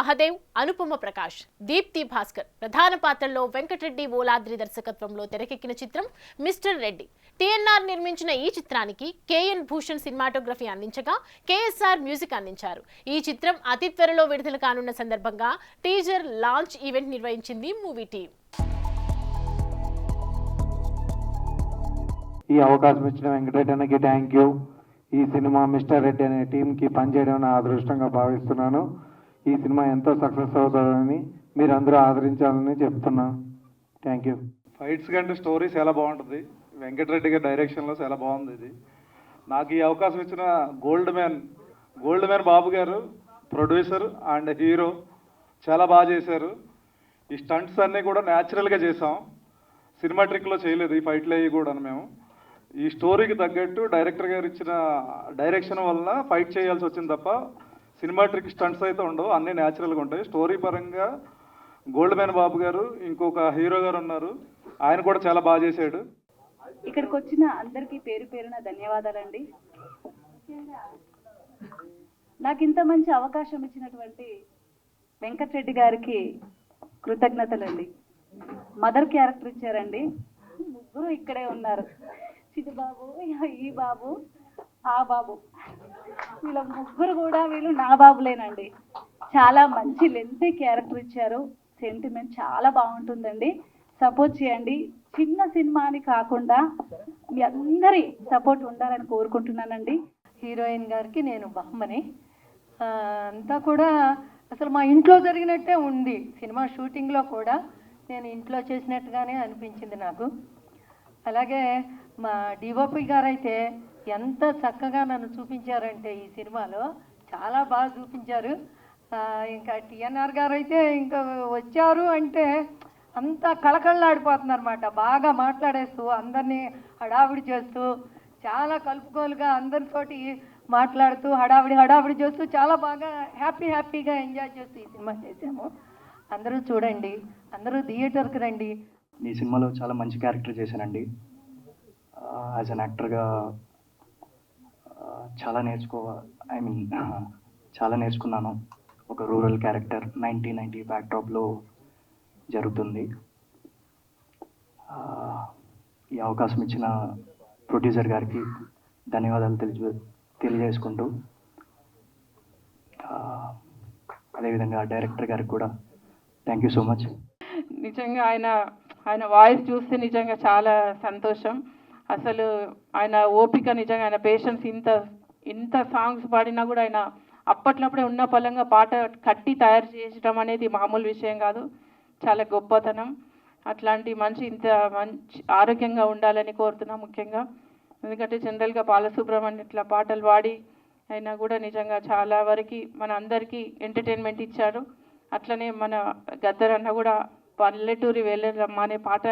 మహదేవ్, అనుపమ ప్రకాష్, దీప్తి భాస్కర్ ప్రధాన పాత్రల్లో వెంకటరెడ్డి ఓలాద్రి దర్శకత్వంలో తెరకెక్కిన చిత్రం మిస్టర్ రెడ్డి. టీఎన్ఆర్ నిర్మించిన ఈ చిత్రానికి కేఎన్ భూషణ్ సినిమాటోగ్రఫీ అందించగా కేఎస్ఆర్ మ్యూజిక్ అందించారు. ఈ చిత్రం అతి త్వరలో విడుదల కానున్న సందర్భంగా టీజర్ లాంచ్ ఈవెంట్ నిర్వహించింది మూవీ టీం. ఈ అవకాశం ఇచ్చిన వెంకటరెడ్డి అన్నకి థ్యాంక్ యూ. ఈ సినిమా మిస్టర్ రెడ్డి అనే టీంకి పనిచేయడం నా అదృష్టంగా భావిస్తున్నాను. ఈ సినిమా ఎంతో సక్సెస్ అవుతుందని మీరు అందరూ ఆదరించాలని చెప్తున్నాను. Thank you. ఫైట్స్ కంటే స్టోరీ చాలా బాగుంటుంది. వెంకటరెడ్డి గారి డైరెక్షన్లో చాలా బాగుంది ఇది. నాకు ఈ అవకాశం ఇచ్చిన గోల్డ్ మ్యాన్ బాబు గారు, ప్రొడ్యూసర్ అండ్ హీరో చాలా బాగా చేశారు. ఈ స్టంట్స్ అన్నీ కూడా న్యాచురల్గా చేసాం, సినిమాట్రిక్లో చేయలేదు ఈ ఫైట్లు అవి కూడా. మేము ఈ స్టోరీకి తగ్గట్టు డైరెక్టర్ గారు ఇచ్చిన డైరెక్షన్ వల్ల ఫైట్ చేయాల్సి వచ్చింది తప్ప సినిమాట్రిక్ స్టంట్స్ అయితే ఉండవు, అన్నీ న్యాచురల్గా ఉంటాయి. స్టోరీ పరంగా గోల్డ్ మ్యాన్ బాబు గారు, ఇంకొక హీరో గారు ఉన్నారు, ఆయన కూడా చాలా బాగా చేశాడు. ఇక్కడికి వచ్చిన అందరికీ పేరు పేరున ధన్యవాదాలండి. నాకు ఇంత మంచి అవకాశం ఇచ్చినటువంటి వెంకటరెడ్డి గారికి కృతజ్ఞతలండి. మదర్ క్యారెక్టర్ ఇచ్చారండి. ముగ్గురు ఇక్కడే ఉన్నారు, చిటి బాబు, ఈ బాబు, ఆ బాబు. వీళ్ళ ముగ్గురు కూడా వీళ్ళు నా బాబులేనండి. చాలా మంచి లెంతీ క్యారెక్టర్ ఇచ్చారు. సెంటిమెంట్ చాలా బాగుంటుందండి. సపోర్ట్ చేయండి. చిన్న సినిమా అని కాకుండా మీ అందరి సపోర్ట్ ఉండాలని కోరుకుంటున్నానండి. హీరోయిన్ గారికి నేను బహుమని. అంతా కూడా అసలు మా ఇంట్లో జరిగినట్టే ఉంది. సినిమా షూటింగ్లో కూడా నేను ఇంట్లో చేసినట్టుగానే అనిపించింది నాకు. అలాగే మా డిఓపి గారు అయితే ఎంత చక్కగా నన్ను చూపించారంటే ఈ సినిమాలో చాలా బాగా చూపించారు. ఇంకా టీఎన్ఆర్ గారు అయితే ఇంకా వచ్చారు అంటే అంతా కళకళలాడిపోతున్నారు అన్నమాట. బాగా మాట్లాడేస్తూ అందరినీ హడావిడి చేస్తూ చాలా కలుపుకోలుగా అందరితోటి మాట్లాడుతూ హడావిడి చేస్తూ చాలా బాగా హ్యాపీగా ఎంజాయ్ చేస్తూ ఈ సినిమా చేశాము. అందరూ చూడండి, అందరూ థియేటర్కి రండి. ఈ సినిమాలో చాలా మంచి క్యారెక్టర్ చేశానండి. యాజ్ అన్ యాక్టర్గా చాలా నేర్చుకున్నాను. ఒక రూరల్ క్యారెక్టర్ 1990 బ్యాక్డ్రాప్లో జరుగుతుంది. ఈ అవకాశం ఇచ్చిన ప్రొడ్యూసర్ గారికి ధన్యవాదాలు తెలియజేసుకుంటూ, అదేవిధంగా డైరెక్టర్ గారికి కూడా థ్యాంక్ యూ సో మచ్. నిజంగా ఆయన వాయిస్ చూస్తే నిజంగా చాలా సంతోషం. అసలు ఆయన ఓపిక, నిజంగా ఆయన పేషెన్స్. ఇంత సాంగ్స్ పాడినా కూడా ఆయన అప్పట్లప్పుడే ఉన్న పలంగా పాట కట్టి తయారు చేయడం అనేది మామూలు విషయం కాదు, చాలా గొప్పతనం. అట్లాంటి మనిషి ఇంత మంచి ఆరోగ్యంగా ఉండాలని కోరుతున్నాం ముఖ్యంగా. ఎందుకంటే జనరల్గా బాలసుబ్రహ్మణ్యం ఇట్లా పాటలు పాడి అయినా కూడా నిజంగా చాలా వరకు మన అందరికీ ఎంటర్టైన్మెంట్ ఇచ్చారు. అట్లనే మన గద్దర్ అన్న కూడా పల్లెటూరి వెళ్ళరమ్మా అనే పాట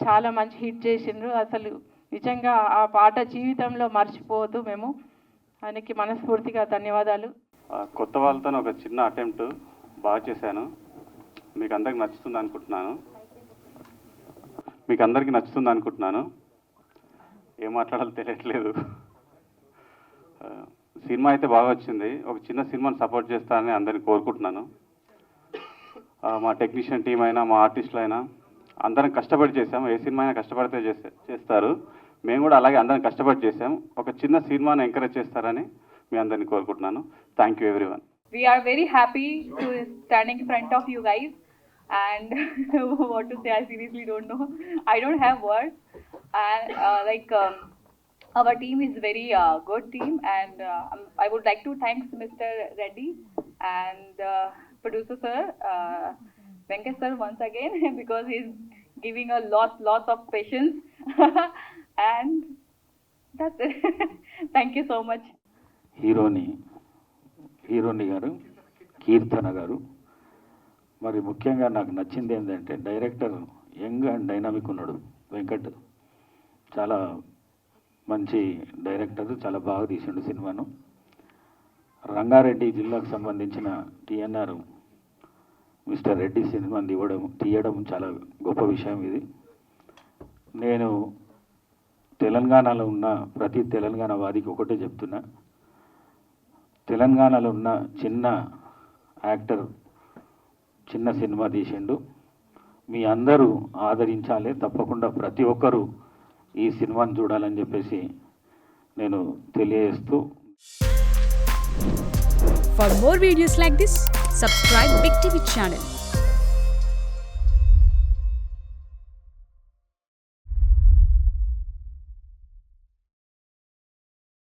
చాలా మంచి హిట్ చేసిండ్రు. అసలు నిజంగా ఆ పాట జీవితంలో మర్చిపోవద్దు మేము. ఆయనకి మనస్ఫూర్తిగా ధన్యవాదాలు. కొత్త వాళ్ళతో ఒక చిన్న అటెంప్ట్ బాగా చేశాను. మీకు అందరికి నచ్చుతుంది అనుకుంటున్నాను. ఏం మాట్లాడాలో తెలియట్లేదు. సినిమా అయితే బాగా వచ్చింది. ఒక చిన్న సినిమాని సపోర్ట్ చేస్తానని అందరిని కోరుకుంటున్నాను. మా టెక్నీషియన్ టీం అయినా, మా ఆర్టిస్టులు అయినా అందరం కష్టపడి చేసాము. ఏ సినిమా అయినా కష్టపడితే చేస్తారు. మేము కూడా అలాగే అందరం కష్టపడి చేసాము. ఒక చిన్న సినిమాని ఎంకరేజ్ చేస్తారని మీ అందరిని కోరుకుంటున్నాను. Thank you everyone. We are very happy to standing in front of you guys and what to say, I seriously don't know. I don't have words. And our team is very good team, and I would like to thank Mr. Reddy and producer sir, Venkat sir once again because he's giving a lot of patience and that's it. Thank you so much. హీరోని గారు, కీర్తన గారు. మరి ముఖ్యంగా నాకు నచ్చింది ఏంటంటే director young and dynamic ఉన్నాడు. వెంకట్ చాలా మంచి డైరెక్టర్, చాలా బాగా తీసిండు సినిమాను. రంగారెడ్డి జిల్లాకు సంబంధించిన టీఎన్ఆర్ మిస్టర్ రెడ్డి సినిమాని తీయడం చాలా గొప్ప విషయం ఇది. నేను తెలంగాణలో ఉన్న ప్రతి తెలంగాణ వాదికి ఒకటే చెప్తున్నా, తెలంగాణలో ఉన్న చిన్న యాక్టర్ చిన్న సినిమా తీసిండు. మీ అందరూ ఆదరించాలి, తప్పకుండా ప్రతి ఒక్కరూ ఈ సినిమాని చూడాలని చెప్పేసి నేను తెలియజేస్తూ, For more videos like this, subscribe Big TV channel.